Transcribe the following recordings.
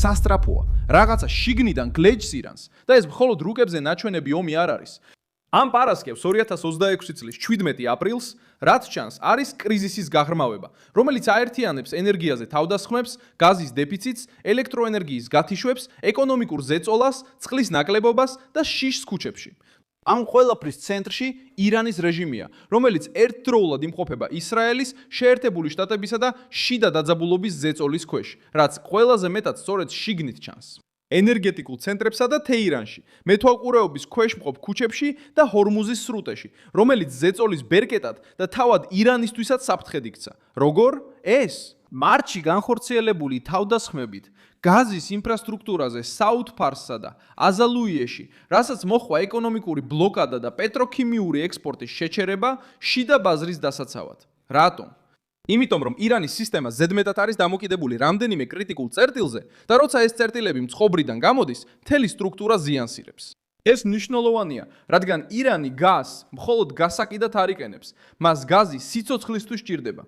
სასტრაფოა, რაღაცა შიგნიდან გლეჯს ირანს და ეს მხოლოდ რუკებზე ნაჩვენები ომი არ არის. ამ პარასკევს 2026 წლის 17 აპრილს, რაც ჩანს, არის კრიზისის გაღრმავება, რომელიც აერთიანებს ენერგიაზე თავდასხმებს, გაზის დეფიციტს, ელექტროენერგიის გათიშვებს, ეკონომიკურ ზეწოლას, წყლის ნაკლებობას და შიშს ქუჩებში. ამ ყველაფრის ცენტრში ირანის რეჟიმია, რომელიც ერთდროულად იმყოფება ისრაელის, შეერთებული შტატებისა და შიდა დაძაბულობის ზეწოლის ქვეშ, რაც ყველაზე მეტად სწორედ შიგნით ჩანს. ენერგეტიკულ ცენტრებსა და თეირანში, მეთვალყურეობის ქვეშ მყოფ ქუჩებში და ჰორმუზის სრუტეში, რომელიც ზეწოლის ბერკეტად და თავად ირანისთვისაც საფრთხედ იქცა. როგორ? ეს მარტში განხორციელებული თავდასხმებით გაზის ინფრასტრუქტურაზე საუთფარსსა და აზალუიეში, რასაც მოჰყვა ეკონომიკური ბლოკადა და პეტროქიმიური ექსპორტის შეჩერება შიდა ბაზრის დასაცავად. რატომ? იმიტომ რომ ირანის სისტემა ზედმეტად არის დამოკიდებული რამდენიმე კრიტიკულ წერტილზე და როცა ეს წერტილები მწყობრიდან გამოდის, მთელი სტრუქტურა ზიანსირებს. ეს მნიშვნელოვანია, რადგან ირანი გაზს მხოლოდ გასაკიდად არ იყენებს, მას გაზი სიცოცხლისთვის სჭირდება.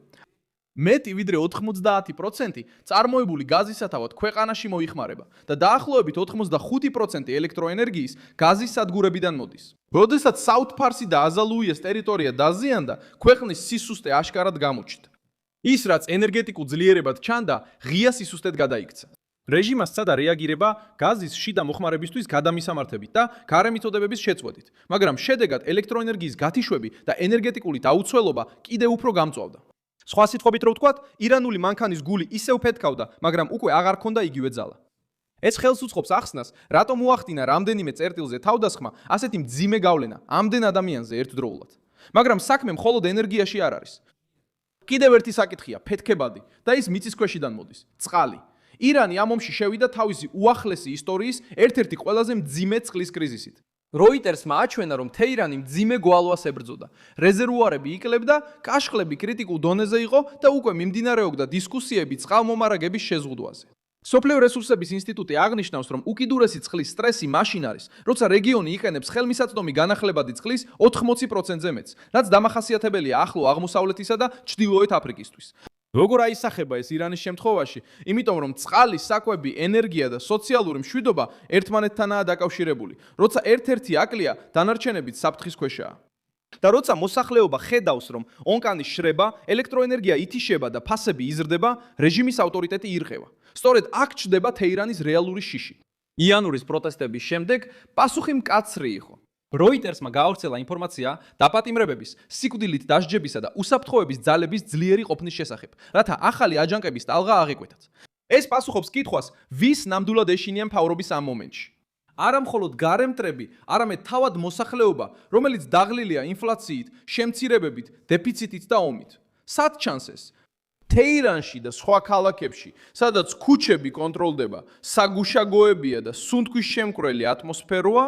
მეტი ვიდრე 90% წარმოებული გაზისათავად ქვეყანაში მოიხმარება და დაახლოებით 85% ელექტროენერგიის გაზის სადგურებიდან მოდის. როდესაც საუთფარსი და აზალუიეს ტერიტორია დაზიანდა, ქვეყნის სისუსტე აშკარად გამოჩნდა. ის, რაც ენერგეტიკულ ძლიერებად ჩანდა, ღია სისუსტედ გადაიქცა. რეჟიმმა სცადა რეაგირება გაზის შიდა მოხმარებისთვის გადამისამართებით და გარემიწოდებების შეწყვეტით, მაგრამ შედეგად ელექტროენერგიის გათიშვები და ენერგეტიკული დაუცველობა კიდევ უფრო გამწვავდა. სხვა სიტყვებით რო ვთქვათ, ირანული მანქანის გული ისევ ფეთქავდა, მაგრამ უკვე აღარ ჰქონდა იგივე ძალა. ეს ხელს უწყობს ახსნას, რატომ უახდინა რამდენიმე წერტილზე თავდასხმა ასეთი მძიმე გავლენა ამდენ ადამიანზე ერთდროულად. მაგრამ საქმე მხოლოდ ენერგიაში არ არის. კიდევ ერთი საკითხია ფეთქებადი და ის მიწისქვეშიდან მოდის, წყალი. ირანი ამ ომში შევიდა თავისი უახლესი ისტორიის ერთ-ერთი ყველაზე მძიმე წყლის კრიზისით. როიტერსმა აჩვენა, რომ თეირანი მძიმე გვალვას ებრძოდა. რეზერვუარები იკლებდა, კაშხლები კრიტიკულ დონეზე იყო და უკვე მიმდინარეობდა დისკუსიები წყალმომარაგების შეზღუდვაზე. სოფლიო რესურსების ინსტიტუტი აღნიშნავს, რომ უკიდურესი წყლის სტრესი მაშინ არის, როცა რეგიონი იყენებს ხელმისაწვდომი განახლებადი წყლის 80%-ზე მეტს, რაც დამახასიათებელია ახლო აღმოსავლეთისა და ჩრდილოეთ აფრიკისთვის. როგორ აისახება ეს ირანის შემთხვევაში? იმიტომ რომ წყალი, საკვები, ენერგია და სოციალური მშვიდობა ერთმანეთთანაა დაკავშირებული, როცა ერთ-ერთი აკლია, დანარჩენებიც საფრთხის ქვეშაა. და როცა მოსახლეობა ხედავს, რომ ონკანი შრება, ელექტროენერგია ითიშება და ფასები იზრდება, რეჟიმის ავტორიტეტი ირღვევა. სწორედ აქ ჩნდება თეირანის რეალური შიში. იანურის პროტესტების შემდეგ პასუხი მკაცრი იყო. როიტერსმა გაავრცელა ინფორმაცია დაპატიმრებების, სიკვდილით დასჯებისა და უსაფრთხოების ძალების ძლიერი ყოფნის შესახებ, რათა ახალი აჯანყების ტალღა აღეკვეთათ. ეს პასუხობს კითხვას, ვის ნამდვილად ეშინია მთავრობის ამ მომენტში. არა მხოლოდ გარემტრები, არამედ თავად მოსახლეობა, რომელიც დაღლილია ინფლაციით, შემცირებებით, დეფიციტით და ომით. სად ჩანს ეს? თეირანში და სხვა ქალაქებში, სადაც ქუჩები კონტროლდება, საგუშაგოებია და სუნთქვის შემკვრელი ატმოსფეროა,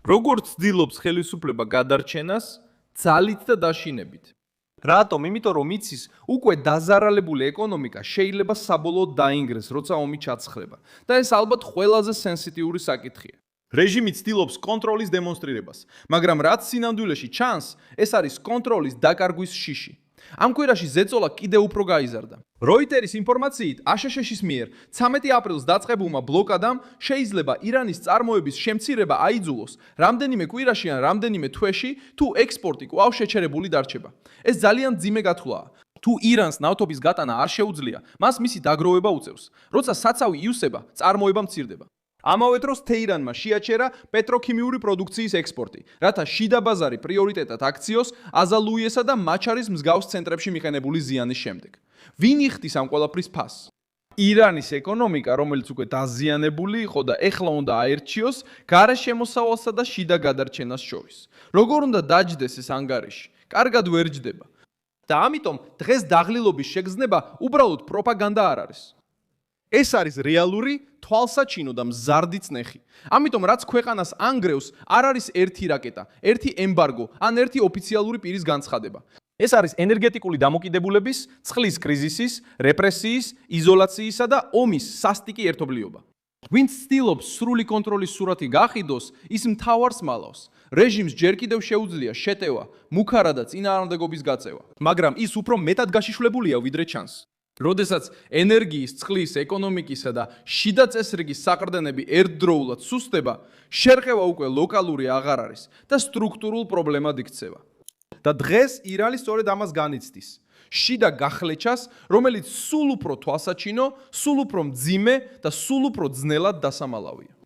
როგორც ცდილობს ხელისუფლება გადარჩენას, ძალით და დაშინებით. რატომ? იმიტომ რომ იცის, უკვე დაზარალებული ეკონომიკა შეიძლება საბოლოოდ დაინგრეს, როცა ომი ჩაცხლება. და ეს ალბათ ყველაზე სენსიტიური საკითხია. რეჟიმი ცდილობს კონტროლის დემონსტრირებას, მაგრამ რაც სინამდვილეში ჩანს, ეს არის კონტროლის დაკარგვის შიში. ამ კვირაში ზეწოლა კიდევ უფრო გაიზარდა. როიტერის ინფორმაციით, აშშ-ის მიერ 13 აპრილს დაწყებულმა ბლოკადამ შეიძლება ირანის წარმოების შემცირება აიძულოს რამდენიმე კვირაში ან რამდენიმე თვეში, თუ ექსპორტი კვლავ შეჩერებული დარჩება. ეს ძალიან მძიმე გათვლაა. თუ ირანს ნავთობის გატანა არ შეუძლია, მას მისი დაგროვება უწევს. როცა საცავი იუსება, წარმოება მცირდება. ამავე დროს თეირანმა შეაჩერა პეტროქიმიური პროდუქციის ექსპორტი, რათა შიდა ბაზარი პრიორიტეტად აქციოს აზალუიესა და მაჩარის მსგავს ცენტრებში მიყენებული ზიანის შემდეგ. ვინ იხდის ამ ყველაფრის ფასს? ირანის ეკონომიკა, რომელიც უკვე დაზიანებული იყო და ეხლა უნდა აერჩიოს გარშემოსავალსა და შიდა გადარჩენას შორის. როგორ უნდა დაჯდეს ეს ანგარიში? კარგად ვერ ჯდება. და ამიტომ დღეს დაღლილობის შეგრძნება უბრალოდ პროპაგანდა არ არის. ეს არის რეალური თვალსაჩინო და მზარდი წნეხი. ამიტომ რაც ქვეყანას ანგრევს, არ არის ერთი რაკეტა, ერთი ემბარგო ან ერთი ოფიციალური პირის განცხადება. ეს არის ენერგეტიკული დამოკიდებულების, წყლის კრიზისის, რეპრესიის, იზოლაციისა და ომის სასტიკი ერთობლიობა. ვინც ცდილობს სრული კონტროლის სურათი გაყიდოს, ის მთავარს მალავს. რეჟიმს ჯერ კიდევ შეუძლია შეტევა, მუქარა და წინააღმდეგობის გაწევა, მაგრამ ის უფრო მეტად გაშიშვლებულია ვიდრე ჩანს. როდესაც ენერგიის, წყლის, ეკონომიკისა და შიდა წესრიგის საყრდენები ერთდროულად სუსტდება, შერყევა უკვე ლოკალური აღარ არის და სტრუქტურულ პრობლემად იქცევა. და დღეს ირანი სწორედ ამას განიცდის. შიდა გახლეჩას, რომელიც სულ უფრო თვალსაჩინო, სულ უფრო მძიმე და სულ უფრო ძნელად დასამალავია.